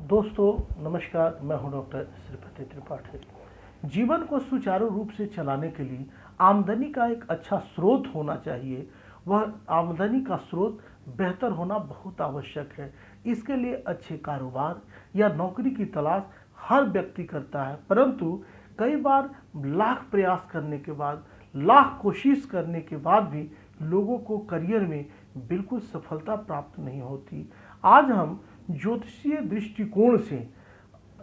दोस्तों नमस्कार, मैं हूं डॉक्टर श्रीपति त्रिपाठी। जीवन को सुचारू रूप से चलाने के लिए आमदनी का एक अच्छा स्रोत होना चाहिए। वह आमदनी का स्रोत बेहतर होना बहुत आवश्यक है। इसके लिए अच्छे कारोबार या नौकरी की तलाश हर व्यक्ति करता है, परंतु कई बार लाख प्रयास करने के बाद, लाख कोशिश करने के बाद भी लोगों को करियर में बिल्कुल सफलता प्राप्त नहीं होती। आज हम ज्योतिषीय दृष्टिकोण से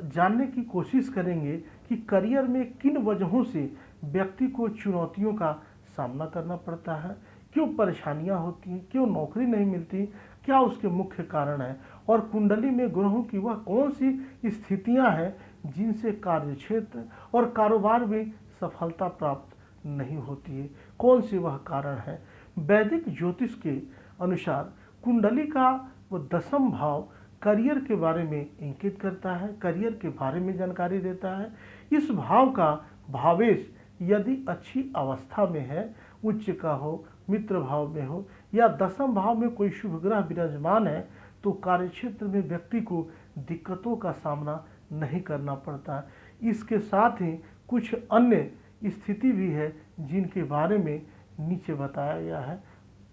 जानने की कोशिश करेंगे कि करियर में किन वजहों से व्यक्ति को चुनौतियों का सामना करना पड़ता है, क्यों परेशानियां होती हैं, क्यों नौकरी नहीं मिलती, क्या उसके मुख्य कारण हैं, और कुंडली में ग्रहों की वह कौन सी स्थितियां हैं जिनसे कार्य क्षेत्र और कारोबार में सफलता प्राप्त नहीं होती है, कौन से वह कारण हैं। वैदिक ज्योतिष के अनुसार कुंडली का वो दसम भाव करियर के बारे में इंगित करता है, करियर के बारे में जानकारी देता है। इस भाव का भावेश यदि अच्छी अवस्था में है, उच्च का हो, मित्र भाव में हो या दसम भाव में कोई शुभ ग्रह विराजमान है, तो कार्यक्षेत्र में व्यक्ति को दिक्कतों का सामना नहीं करना पड़ता। इसके साथ ही कुछ अन्य स्थिति भी है जिनके बारे में नीचे बताया गया है,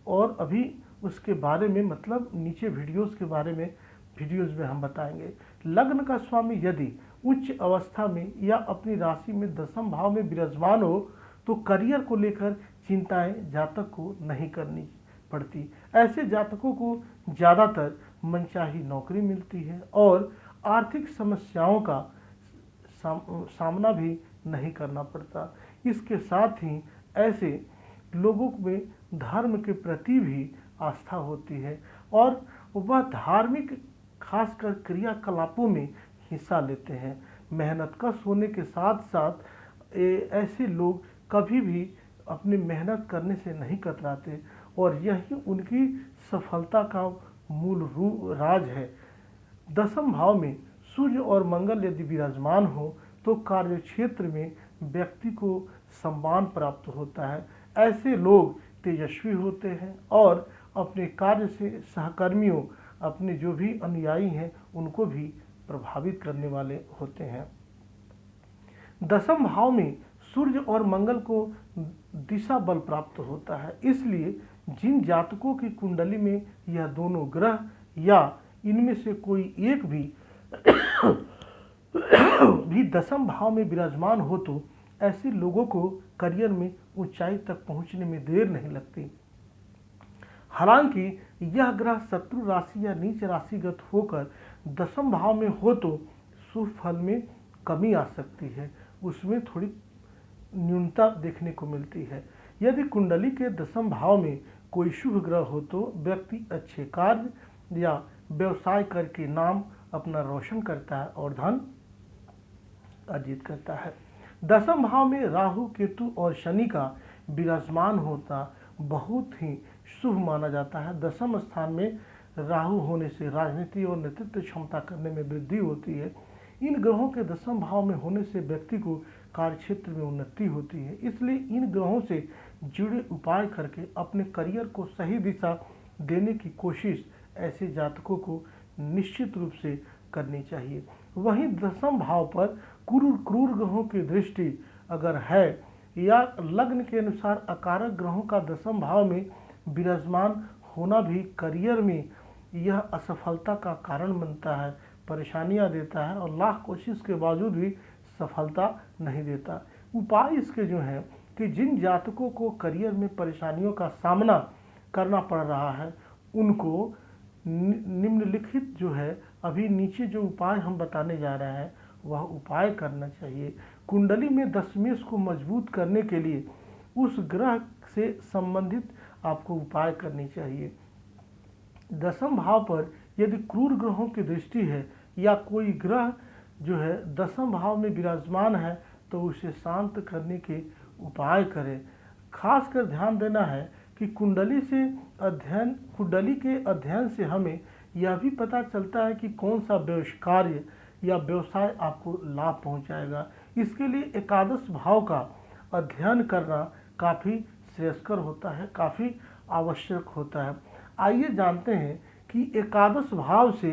और अभी उसके बारे में मतलब नीचे वीडियोस में हम बताएंगे। लग्न का स्वामी यदि उच्च अवस्था में या अपनी राशि में दसम भाव में विराजमान हो तो करियर को लेकर चिंताएं जातक को नहीं करनी पड़ती। ऐसे जातकों को ज़्यादातर मनचाही नौकरी मिलती है और आर्थिक समस्याओं का सामना भी नहीं करना पड़ता। इसके साथ ही ऐसे लोगों में धर्म के प्रति भी आस्था होती है और वह धार्मिक खासकर क्रियाकलापों में हिस्सा लेते हैं। मेहनतकश होने के साथ साथ ऐसे लोग कभी भी अपनी मेहनत करने से नहीं कतराते और यही उनकी सफलता का मूल राज है। दसम भाव में सूर्य और मंगल यदि विराजमान हो तो कार्य क्षेत्र में व्यक्ति को सम्मान प्राप्त होता है। ऐसे लोग तेजस्वी होते हैं और अपने कार्य से सहकर्मियों, अपने जो भी अनुयायी हैं, उनको भी प्रभावित करने वाले होते हैं। दसम भाव में सूर्य और मंगल को दिशा बल प्राप्त होता है, इसलिए जिन जातकों की कुंडली में यह दोनों ग्रह या इनमें से कोई एक भी दसम भाव में विराजमान हो तो ऐसे लोगों को करियर में ऊंचाई तक पहुंचने में देर नहीं लगती। हालांकि यह ग्रह शत्रु राशि या नीच राशिगत होकर दसम भाव में हो तो शुभ फल में कमी आ सकती है, उसमें थोड़ी न्यूनता देखने को मिलती है। यदि कुंडली के दसम भाव में कोई शुभ ग्रह हो तो व्यक्ति अच्छे कार्य या व्यवसाय करके नाम अपना रोशन करता है और धन अर्जित करता है। दसम भाव में राहु, केतु और शनि का विराजमान होता बहुत ही शुभ माना जाता है। दसम स्थान में राहु होने से राजनीति और नेतृत्व क्षमता करने में वृद्धि होती है। इन ग्रहों के दसम भाव में होने से व्यक्ति को कार्यक्षेत्र में उन्नति होती है, इसलिए इन ग्रहों से जुड़े उपाय करके अपने करियर को सही दिशा देने की कोशिश ऐसे जातकों को निश्चित रूप से करनी चाहिए। वहीं दसम भाव पर क्रूर ग्रहों की दृष्टि अगर है या लग्न के अनुसार अकारक ग्रहों का दसम भाव में विराजमान होना भी करियर में यह असफलता का कारण बनता है, परेशानियां देता है और लाख कोशिश के बावजूद भी सफलता नहीं देता। उपाय इसके जो हैं कि जिन जातकों को करियर में परेशानियों का सामना करना पड़ रहा है उनको निम्नलिखित जो है अभी नीचे जो उपाय हम बताने जा रहे हैं वह उपाय करना चाहिए। कुंडली में दशमेश को मजबूत करने के लिए उस ग्रह से संबंधित आपको उपाय करनी चाहिए। दसम भाव पर यदि क्रूर ग्रहों की दृष्टि है या कोई ग्रह जो है दसम भाव में विराजमान है तो उसे शांत करने के उपाय करें। खासकर ध्यान देना है कि कुंडली के अध्ययन से हमें यह भी पता चलता है कि कौन सा कार्य या व्यवसाय आपको लाभ पहुंचाएगा। इसके लिए एकादश भाव का अध्ययन करना काफ़ी श्रेयस्कर होता है, काफ़ी आवश्यक होता है। आइए जानते हैं कि एकादश भाव से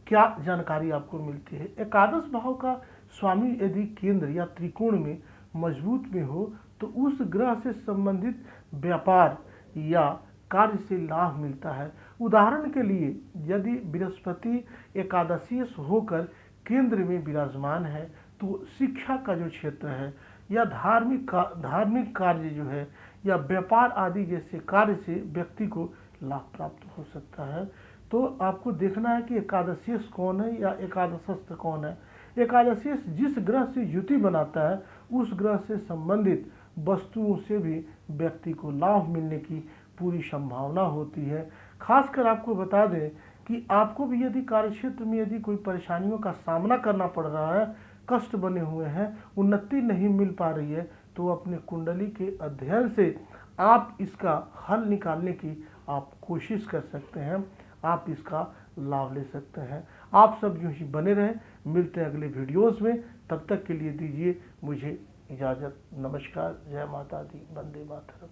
क्या जानकारी आपको मिलती है। एकादश भाव का स्वामी यदि केंद्र या त्रिकोण में मजबूत में हो तो उस ग्रह से संबंधित व्यापार या कार्य से लाभ मिलता है। उदाहरण के लिए यदि बृहस्पति एकादशीश होकर केंद्र में विराजमान है तो शिक्षा का जो क्षेत्र है या धार्मिक कार्य जो है या व्यापार आदि जैसे कार्य से व्यक्ति को लाभ प्राप्त हो सकता है। तो आपको देखना है कि एकादशीश कौन है या एकादशस्थ कौन है। एकादशीश जिस ग्रह से युति बनाता है उस ग्रह से संबंधित वस्तुओं से भी व्यक्ति को लाभ मिलने की पूरी संभावना होती है। खासकर आपको बता दें कि आपको भी यदि कार्यक्षेत्र में यदि कोई परेशानियों का सामना करना पड़ रहा है, कष्ट बने हुए हैं, उन्नति नहीं मिल पा रही है, तो अपने कुंडली के अध्ययन से आप इसका हल निकालने की आप कोशिश कर सकते हैं, आप इसका लाभ ले सकते हैं। आप सब यूं ही बने रहें, मिलते हैं अगले वीडियोस में, तब तक के लिए दीजिए मुझे इजाज़त। नमस्कार, जय माता दी, वंदे मातरम।